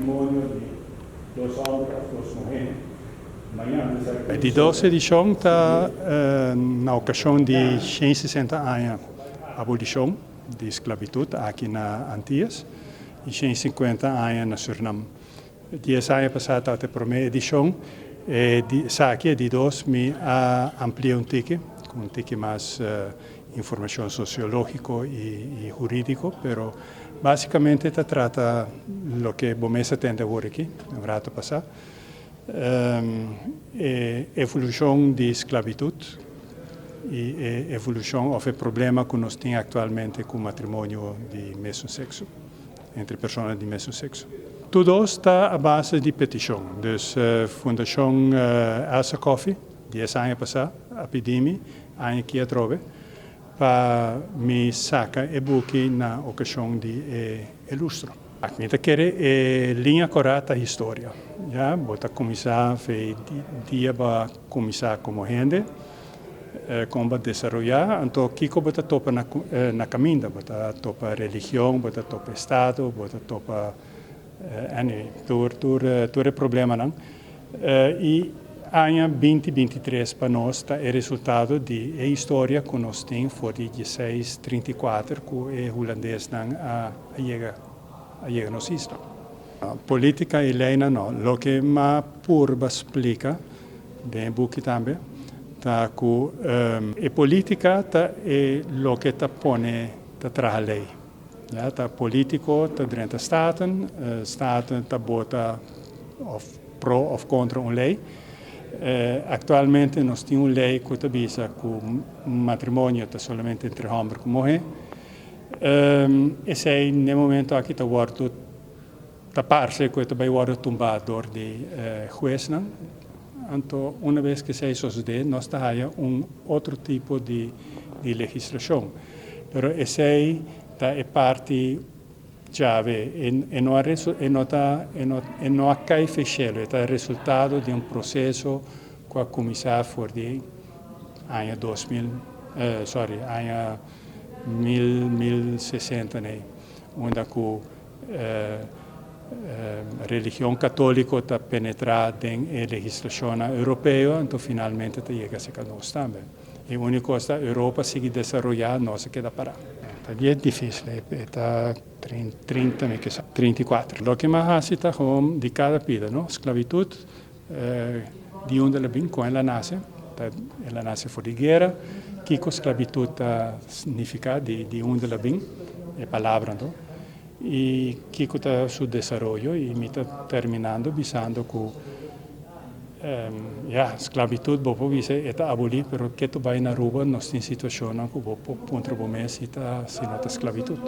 matrimonio di dos hombres, dos mujeres. Die doce edição está na ocasião de 160 anos da abolição de esclavitud aqui na Antillas e 150 anos na Suriname. 10 anos passados, a primeira edição, aqui de 2 me ampliou com um tique mais informação sociológica e jurídico, pero basicamente trata lo que Bomesa tende agora aqui, no rato passado. Evolução de esclavitud e evolução ou problema que nós temos atualmente com o matrimônio de mesmo sexo, entre pessoas de mesmo sexo. Tudo está à base de petição. Dus Fundação Elsa Coffee, 10 anos passados, a pedir-me, aqui a trove, para me sacar e buque na ocasião de ilustrar. A gente quer linha correta da história. Já, bota começar, dia para começar como gente, como desenvolver. Então, Kiko bota topa na caminho, bota topa religião, bota topa estado, bota topa, todo problema não. E ano 2023 para nós está o resultado da história que nós temos foi de 1634 que o holandês não chega nos isto. Política e lei não, o que mais purba explica, bem buque também, tá que a política tá é o que tá põe tá traz lei, já tá político tá dentro da staten tá bota pro ou contra uma lei. Atualmente nós temos uma lei que diz que o matrimônio está somente entre homem e mulher. E sei no momento aqui está guardo da parte que vai guardo tumbado de juiz não. Então uma vez que sei sucede nós está aí outro tipo de legislação. Pero esse é parte chave e não cai fechado, é o resultado de processo que começou por de ano 1060, né? Onde a religião católica está penetrada na legislação europeia, então finalmente chega a nós também. E a única coisa a Europa segue desenvolver, nós queda parar. É difícil, está 34. O que mais está de cada vida, não? Esclavitud, de onde ela vem, com ela nasce por de guerra, que a esclavitud significa de onde ela vem, é palavra, não? E que está o seu desenvolvimento, e me está terminando, pensando que a esclavitud está abolida, mas que tu vai na rua, nós temos situação que contra o mês está sendo esclavitud.